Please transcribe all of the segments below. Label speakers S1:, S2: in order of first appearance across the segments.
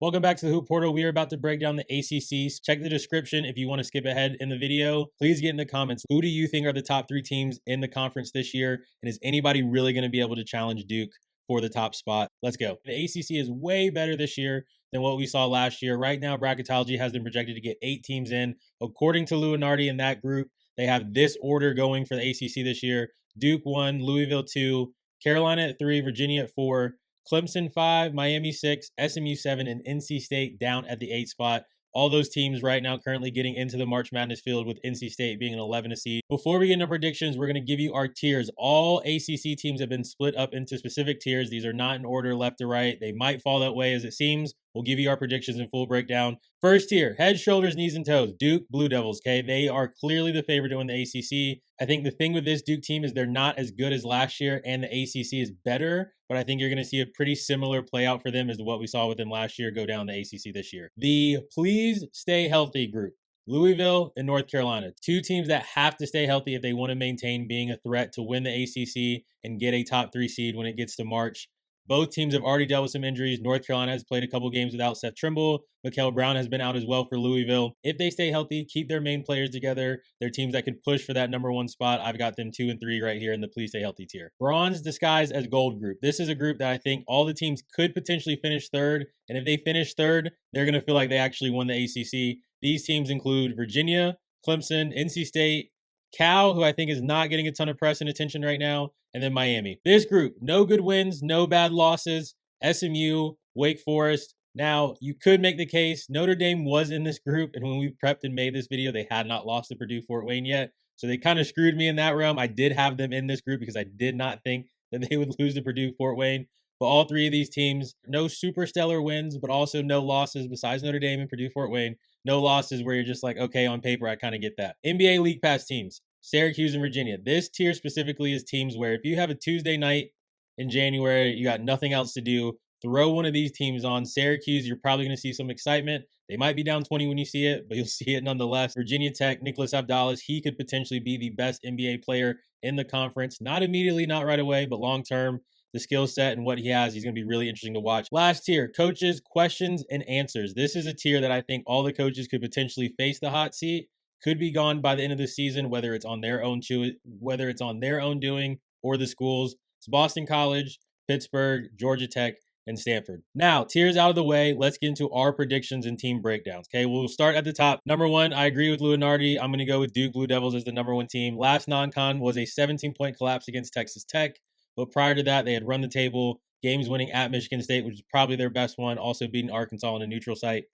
S1: Welcome back to the Hoop Portal. We are about to break down the ACC. Check the description if you want to skip ahead in the video. Please get in the comments. Who do you think are the top 3 teams in the conference this year? And is anybody really going to be able to challenge Duke for the top spot? Let's go. The ACC is way better this year than what we saw last year. Right now, bracketology has been projected to get 8 teams in. According to Leonardi and that group, they have this order going for the ACC this year. Duke 1, Louisville 2, Carolina at 3, Virginia at 4, Clemson 5, Miami 6, SMU 7, and NC State down at the 8 spot. All those teams right now currently getting into the March Madness field, with NC State being an 11 seed. Before we get into predictions, we're going to give you our tiers. All ACC teams have been split up into specific tiers. These are not in order left to right. They might fall that way as it seems. We'll give you our predictions in full breakdown. First tier, head, shoulders, knees, and toes. Duke Blue Devils, okay? They are clearly the favorite to win the ACC. I think the thing with this Duke team is they're not as good as last year, and the ACC is better, but I think you're going to see a pretty similar play out for them as to what we saw with them last year go down the ACC this year. The please stay healthy group. Louisville and North Carolina, 2 teams that have to stay healthy if they want to maintain being a threat to win the ACC and get a top 3 seed when it gets to March. Both teams have already dealt with some injuries. North Carolina has played a couple games without Seth Trimble. Mikael Brown has been out as well for Louisville. If they stay healthy, keep their main players together, they're teams that could push for that number 1 spot. I've got them 2 and 3 right here in the please stay healthy tier. Bronze disguised as gold group. This is a group that I think all the teams could potentially finish third. And if they finish third, they're going to feel like they actually won the ACC. These teams include Virginia, Clemson, NC State, Cal, who I think is not getting a ton of press and attention right now, and then Miami. This group, no good wins, no bad losses. SMU, Wake Forest. Now, you could make the case Notre Dame was in this group, and when we prepped and made this video, they had not lost to Purdue Fort Wayne yet. So they kind of screwed me in that realm. I did have them in this group because I did not think that they would lose to Purdue Fort Wayne. But all 3 of these teams, no super stellar wins, but also no losses besides Notre Dame and Purdue Fort Wayne. No losses where you're just like, okay, on paper, I kind of get that. NBA League Pass teams, Syracuse and Virginia. This tier specifically is teams where if you have a Tuesday night in January, you got nothing else to do, throw one of these teams on. Syracuse, you're probably going to see some excitement. They might be down 20 when you see it, but you'll see it nonetheless. Virginia Tech, Nicholas Abdallas, he could potentially be the best NBA player in the conference. Not immediately, not right away, but long term. The skill set and what he has, he's going to be really interesting to watch. Last tier, coaches, questions, and answers. This is a tier that I think all the coaches could potentially face the hot seat. Could be gone by the end of the season, whether it's on their own doing or the schools. It's Boston College, Pittsburgh, Georgia Tech, and Stanford. Now, tiers out of the way, let's get into our predictions and team breakdowns. Okay, we'll start at the top. Number 1, I agree with Leonardi. I'm going to go with Duke Blue Devils as the number 1 team. Last non-con was a 17-point collapse against Texas Tech. But prior to that, they had run the table, games winning at Michigan State, which is probably their best one, also beating Arkansas on a neutral site.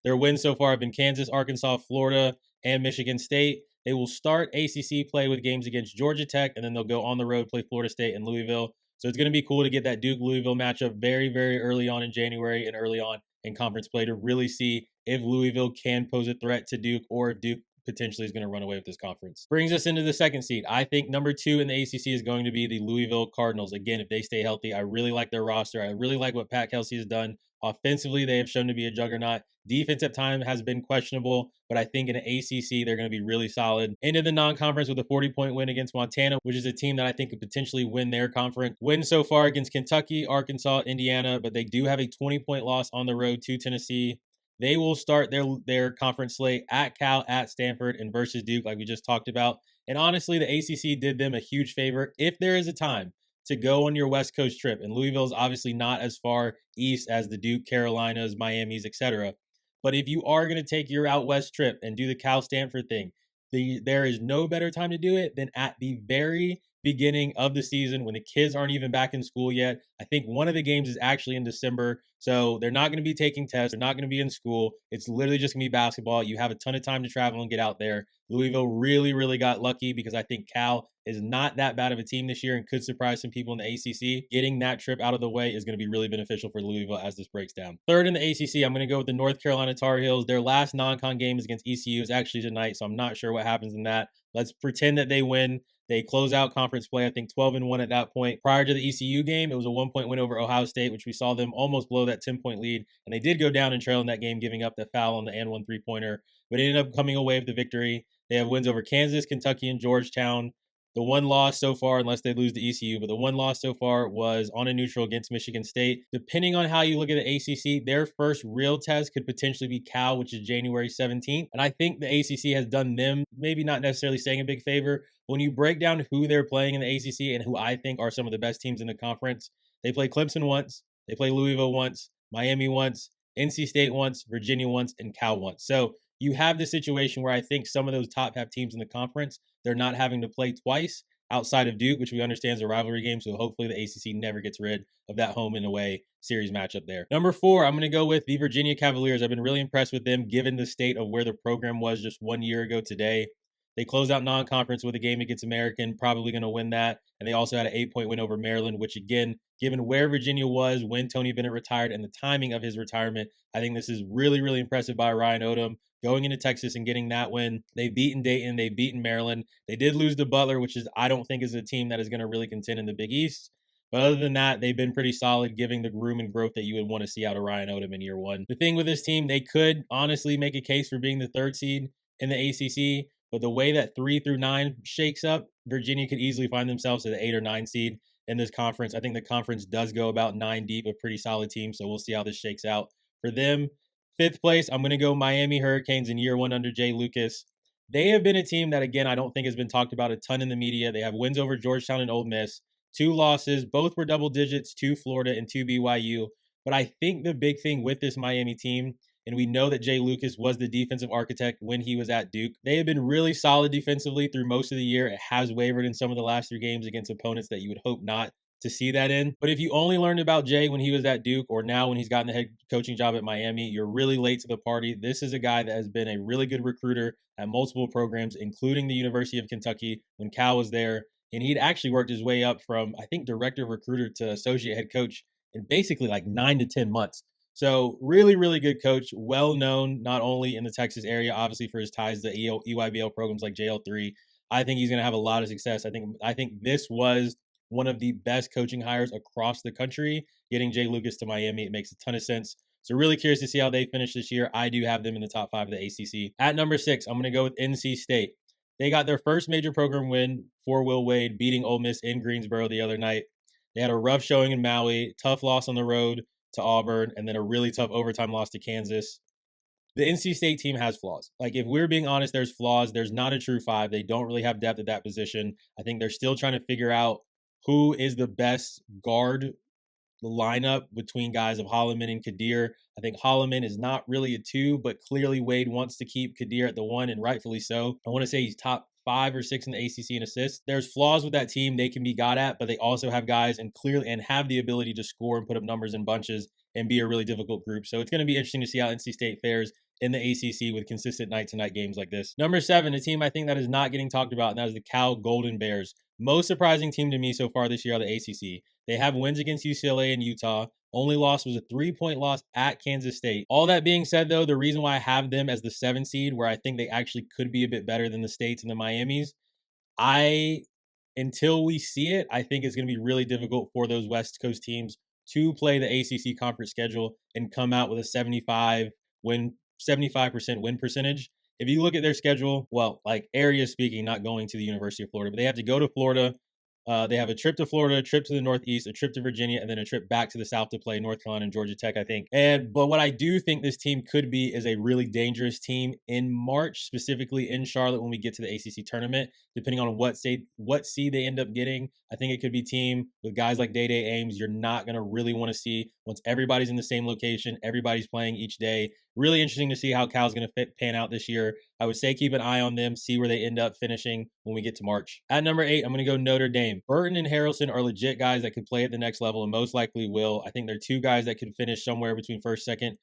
S1: Their wins so far have been Kansas, Arkansas, Florida, and Michigan State. They will start ACC play with games against Georgia Tech, and then they'll go on the road, play Florida State and Louisville. So it's going to be cool to get that Duke-Louisville matchup very, very early on in January and early on in conference play to really see if Louisville can pose a threat to Duke or if Duke potentially is going to run away with this conference. Brings us into the 2nd seed. I think number 2 in the ACC is going to be the Louisville Cardinals. Again, if they stay healthy, I really like their roster. I really like what Pat Kelsey has done. Offensively, they have shown to be a juggernaut. Defense at times has been questionable, but I think in an ACC, they're going to be really solid. Into the non-conference with a 40-point win against Montana, which is a team that I think could potentially win their conference. Win so far against Kentucky, Arkansas, Indiana, but they do have a 20-point loss on the road to Tennessee. They will start their conference slate at Cal, at Stanford, and versus Duke, like we just talked about. And honestly, the ACC did them a huge favor. If there is a time to go on your West Coast trip, and Louisville is obviously not as far east as the Duke, Carolinas, Miamis, etc. But if you are going to take your out west trip and do the Cal-Stanford thing, there is no better time to do it than at the very beginning of the season when the kids aren't even back in school yet. I think one of the games is actually in December, so they're not going to be taking tests. They're not going to be in school. It's literally just going to be basketball. You have a ton of time to travel and get out there. Louisville really, really got lucky because I think Cal is not that bad of a team this year and could surprise some people in the ACC. Getting that trip out of the way is going to be really beneficial for Louisville as this breaks down. 3rd in the ACC, I'm going to go with the North Carolina Tar Heels. Their last non-con game is against ECU. It's actually tonight, so I'm not sure what happens in that. Let's pretend that they win. They close out conference play, I think 12-1 at that point. Prior to the ECU game, it was a 1-point win over Ohio State, which we saw them almost blow that 10-point lead. And they did go down and trail in that game, giving up the foul on the and 1 3-pointer, but ended up coming away with the victory. They have wins over Kansas, Kentucky, and Georgetown. The one loss so far, unless they lose to ECU, but the one loss so far was on a neutral against Michigan State. Depending on how you look at the ACC, their first real test could potentially be Cal, which is January 17th. And I think the ACC has done them, maybe not necessarily saying a big favor. When you break down who they're playing in the ACC and who I think are some of the best teams in the conference, they play Clemson once, they play Louisville once, Miami once, NC State once, Virginia once, and Cal once. So you have the situation where I think some of those top half teams in the conference, they're not having to play twice outside of Duke, which we understand is a rivalry game. So hopefully the ACC never gets rid of that home and away series matchup there. Number 4, I'm going to go with the Virginia Cavaliers. I've been really impressed with them given the state of where the program was just 1 year ago today. They closed out non-conference with a game against American, probably going to win that. And they also had an 8-point win over Maryland, which again, given where Virginia was when Tony Bennett retired and the timing of his retirement, I think this is really, really impressive by Ryan Odom going into Texas and getting that win. They've beaten Dayton, they've beaten Maryland. They did lose to Butler, which is I don't think is a team that is going to really contend in the Big East. But other than that, they've been pretty solid, giving the room and growth that you would want to see out of Ryan Odom in year one. The thing with this team, they could honestly make a case for being the 3rd seed in the ACC, but the way that 3 through 9 shakes up, Virginia could easily find themselves at the 8 or 9 seed in this conference. I think the conference does go about 9 deep, a pretty solid team, so we'll see how this shakes out for them. 5th place, I'm going to go Miami Hurricanes in year one under Jay Lucas. They have been a team that, again, I don't think has been talked about a ton in the media. They have wins over Georgetown and Ole Miss, 2 losses, both were double digits, 2 Florida and 2 BYU. But I think the big thing with this Miami team, and we know that Jay Lucas was the defensive architect when he was at Duke, they have been really solid defensively through most of the year. It has wavered in some of the last 3 games against opponents that you would hope not to see that in. But if you only learned about Jay when he was at Duke or now when he's gotten the head coaching job at Miami, you're really late to the party. This is a guy that has been a really good recruiter at multiple programs, including the University of Kentucky when Cal was there. And he'd actually worked his way up from, I think, director of recruiter to associate head coach in basically like 9 to 10 months. So really, really good coach, well known not only in the Texas area, obviously for his ties to EYBL programs like JL3. I think he's going to have a lot of success. I think this was one of the best coaching hires across the country. Getting Jay Lucas to Miami, it makes a ton of sense. So really curious to see how they finish this year. I do have them in the top 5 of the ACC. At number 6, I'm going to go with NC State. They got their first major program win for Will Wade, beating Ole Miss in Greensboro the other night. They had a rough showing in Maui, tough loss on the road to Auburn, and then a really tough overtime loss to Kansas. The NC State team has flaws. Like, if we're being honest, there's flaws. There's not a true 5. They don't really have depth at that position. I think they're still trying to figure out who is the best guard lineup between guys of Holloman and Kadir. I think Holloman is not really a 2, but clearly Wade wants to keep Kadir at the 1, and rightfully so. I want to say he's top 5 or 6 in the ACC in assists. There's flaws with that team they can be got at, but they also have guys and have the ability to score and put up numbers in bunches and be a really difficult group. So it's going to be interesting to see how NC State fares in the ACC with consistent night-to-night games like this. Number 7, a team I think that is not getting talked about, and that is the Cal Golden Bears. Most surprising team to me so far this year on the ACC. They have wins against UCLA and Utah. Only loss was a 3-point loss at Kansas State. All that being said, though, the reason why I have them as the 7 seed, where I think they actually could be a bit better than the States and the Miamis, until we see it, I think it's going to be really difficult for those West Coast teams to play the ACC conference schedule and come out with a 75% win percentage. If you look at their schedule, well, like area speaking, not going to the University of Florida, but they have to go to Florida. They have a trip to Florida, a trip to the Northeast, a trip to Virginia, and then a trip back to the South to play North Carolina and Georgia Tech, I think. But what I do think this team could be is a really dangerous team in March, specifically in Charlotte when we get to the ACC tournament, depending on what seed they end up getting. I think it could be a team with guys like Day-Day Ames you're not going to really want to see once everybody's in the same location, everybody's playing each day. Really interesting to see how Cal's going to pan out this year. I would say keep an eye on them, see where they end up finishing when we get to March. At number 8, I'm going to go Notre Dame. Burton and Harrelson are legit guys that could play at the next level and most likely will. I think they're 2 guys that could finish somewhere between first, second,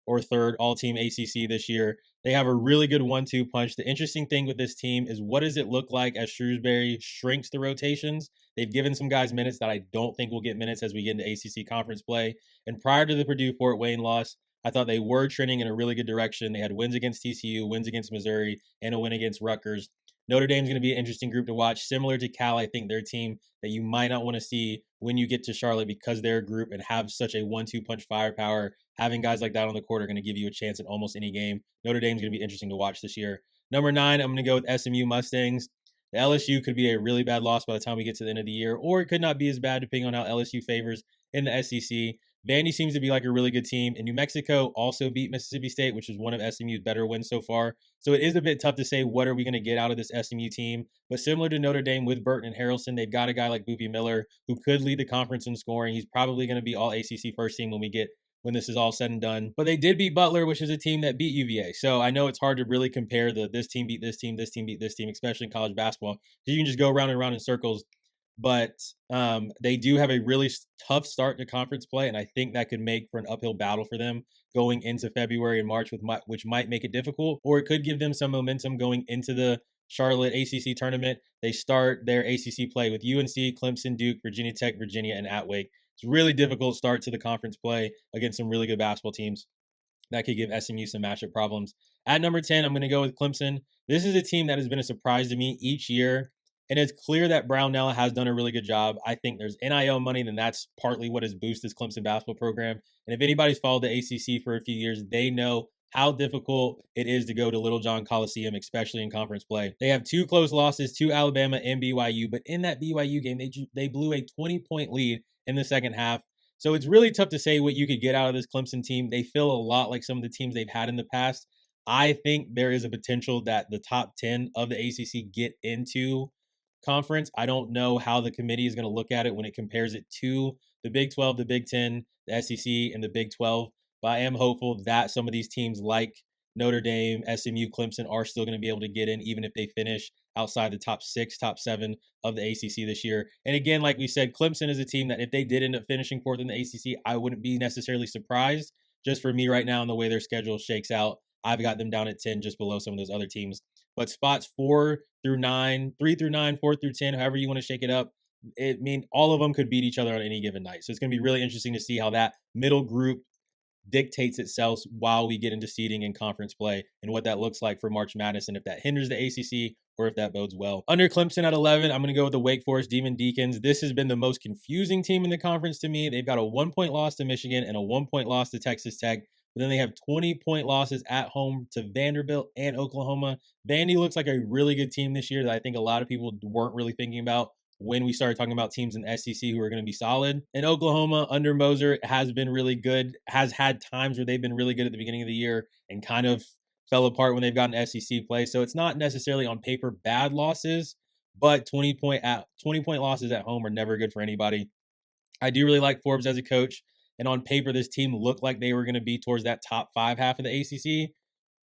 S1: or third all-team ACC this year. They have a really good 1-2 punch. The interesting thing with this team is what does it look like as Shrewsbury shrinks the rotations? They've given some guys minutes that I don't think will get minutes as we get into ACC conference play. And prior to the Purdue-Fort Wayne loss, I thought they were trending in a really good direction. They had wins against TCU, wins against Missouri, and a win against Rutgers. Notre Dame's going to be an interesting group to watch. Similar to Cal, I think they're a team that you might not want to see when you get to Charlotte because they're a group and have such a 1-2 punch firepower. Having guys like that on the court are going to give you a chance in almost any game. Notre Dame's going to be interesting to watch this year. Number 9, I'm going to go with SMU Mustangs. The LSU could be a really bad loss by the time we get to the end of the year, or it could not be as bad depending on how LSU favors in the SEC. Vandy seems to be like a really good team, and New Mexico also beat Mississippi State, which is one of SMU's better wins so far. So it is a bit tough to say what are we going to get out of this SMU team. But similar to Notre Dame with Burton and Harrelson, they've got a guy like Boopy Miller who could lead the conference in scoring. He's probably going to be all ACC first team when this is all said and done. But they did beat Butler, which is a team that beat UVA. So I know it's hard to really compare this team beat this team, this team beat this team, especially in college basketball, because you can just go round and round in circles. But they do have a really tough start to conference play, and I think that could make for an uphill battle for them going into February and March, which might make it difficult, or it could give them some momentum going into the Charlotte ACC tournament. They start their ACC play with UNC, Clemson, Duke, Virginia Tech, Virginia, and at Wake. It's a really difficult start to the conference play against some really good basketball teams. That could give SMU some matchup problems. At number 10, I'm going to go with Clemson. This is a team that has been a surprise to me each year. And it's clear that Brownell has done a really good job. I think there's NIL money, then that's partly what has boosted this Clemson basketball program. And if anybody's followed the ACC for a few years, they know how difficult it is to go to Little John Coliseum, especially in conference play. They have 2 close losses to Alabama and BYU, but in that BYU game, they blew a 20-point lead in the second half. So it's really tough to say what you could get out of this Clemson team. They feel a lot like some of the teams they've had in the past. I think there is a potential that the top 10 of the ACC get into conference. I don't know how the committee is going to look at it when it compares it to the Big 12, the Big 10, the SEC, and the Big 12. But I am hopeful that some of these teams like Notre Dame, SMU, Clemson are still going to be able to get in, even if they finish outside the top 6, top 7 of the ACC this year. And again, like we said, Clemson is a team that if they did end up finishing 4th in the ACC, I wouldn't be necessarily surprised. Just for me right now and the way their schedule shakes out, I've got them down at 10, just below some of those other teams. But spots 4 through 9, 3 through 9, 4 through 10, however you want to shake it up, all of them could beat each other on any given night. So it's going to be really interesting to see how that middle group dictates itself while we get into seeding and conference play and what that looks like for March Madness and if that hinders the ACC or if that bodes well. Under Clemson at 11, I'm going to go with the Wake Forest Demon Deacons. This has been the most confusing team in the conference to me. They've got a 1-point loss to Michigan and a 1-point loss to Texas Tech. But then they have 20-point losses at home to Vanderbilt and Oklahoma. Vandy looks like a really good team this year that I think a lot of people weren't really thinking about when we started talking about teams in the SEC who are going to be solid. And Oklahoma under Moser has been really good, has had times where they've been really good at the beginning of the year and kind of fell apart when they've gotten SEC play. So it's not necessarily on paper bad losses, but 20-point losses at home are never good for anybody. I do really like Forbes as a coach. And on paper, this team looked like they were going to be towards that top 5 half of the ACC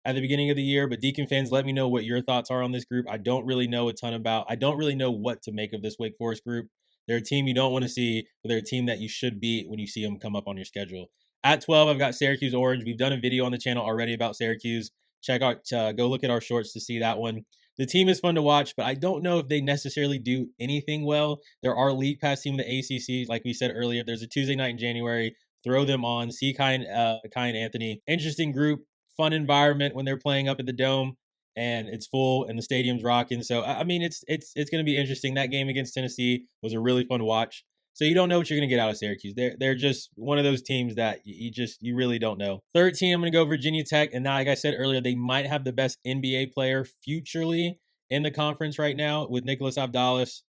S1: at the beginning of the year. But Deacon fans, let me know what your thoughts are on this group. I don't really know a ton about. I don't really know what to make of this Wake Forest group. They're a team you don't want to see, but they're a team that you should beat when you see them come up on your schedule. At 12, I've got Syracuse Orange. We've done a video on the channel already about Syracuse. Check out, go look at our shorts to see that one. The team is fun to watch, but I don't know if they necessarily do anything well. There are league pass team in the ACC, like we said earlier. There's a Tuesday night in January. Throw them on. See Kai and Anthony. Interesting group, fun environment when they're playing up at the Dome, and it's full and the stadium's rocking. So I mean, it's going to be interesting. That game against Tennessee was a really fun watch. So you don't know what you're going to get out of Syracuse. They're just one of those teams that you really don't know. 13, I'm going to go Virginia Tech, and now, like I said earlier, they might have the best NBA player futurely in the conference right now with Nicholas Abdalis.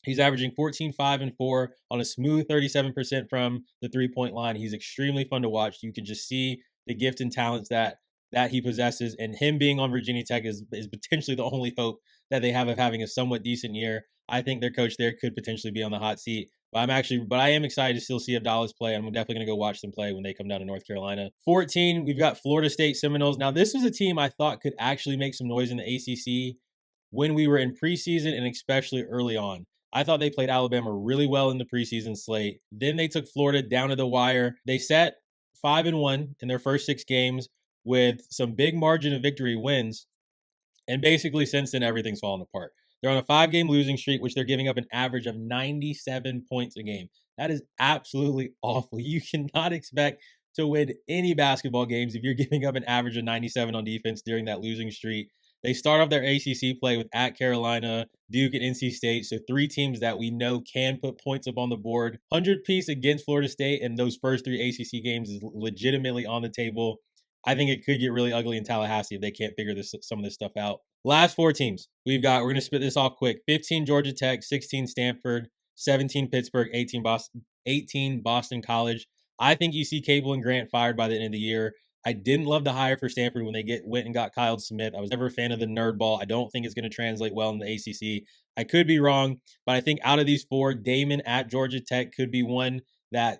S1: He's averaging 14, 5, and 4 on a smooth 37% from the three-point line. He's extremely fun to watch. You can just see the gift and talents that he possesses, and him being on Virginia Tech is potentially the only hope that they have of having a somewhat decent year. I think their coach there could potentially be on the hot seat. But I am excited to still see Abdallah's play. I'm definitely going to go watch them play when they come down to North Carolina. 14, we've got Florida State Seminoles. Now, this was a team I thought could actually make some noise in the ACC when we were in preseason and especially early on. I thought they played Alabama really well in the preseason slate. Then they took Florida down to the wire. They set 5-1 in their first 6 games with some big margin of victory wins. And basically since then, everything's fallen apart. They're on a 5-game losing streak, which they're giving up an average of 97 points a game. That is absolutely awful. You cannot expect to win any basketball games if you're giving up an average of 97 on defense during that losing streak. They start off their ACC play with at Carolina, Duke, and NC State. So 3 teams that we know can put points up on the board. 100-piece against Florida State, and those first 3 ACC games is legitimately on the table. I think it could get really ugly in Tallahassee if they can't figure some of this stuff out. Last four teams we're going to spit this off quick. 15 Georgia Tech, 16 Stanford, 17 Pittsburgh, 18 Boston College. I think you see Cable and Grant fired by the end of the year. I didn't love the hire for Stanford when they went and got Kyle Smith. I was never a fan of the nerd ball. I don't think it's going to translate well in the ACC. I could be wrong, but I think out of these four, Damon at Georgia Tech could be one that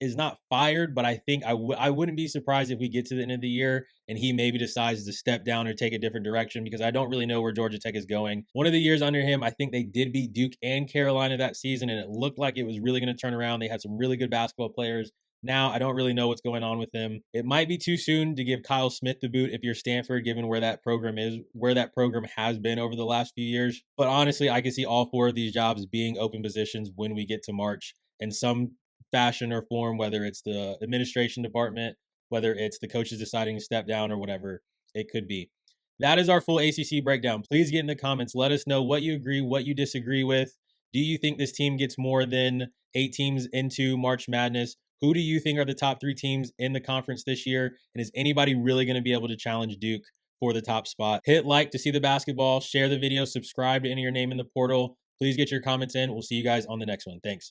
S1: is not fired, but I think I wouldn't be surprised if we get to the end of the year and he maybe decides to step down or take a different direction, because I don't really know where Georgia Tech is going. One of the years under him, I think they did beat Duke and Carolina that season, and it looked like it was really going to turn around. They had some really good basketball players. Now, I don't really know what's going on with them. It might be too soon to give Kyle Smith the boot if you're Stanford, given where that program is, where that program has been over the last few years. But honestly, I can see all four of these jobs being open positions when we get to March, and some fashion or form, whether it's the administration department, whether it's the coaches deciding to step down or whatever it could be. That is our full ACC breakdown. Please get in the comments. Let us know what you agree, what you disagree with. Do you think this team gets more than 8 teams into March Madness? Who do you think are the top 3 teams in the conference this year? And is anybody really going to be able to challenge Duke for the top spot? Hit like to see the basketball, share the video, subscribe to enter your name in the portal. Please get your comments in. We'll see you guys on the next one. Thanks.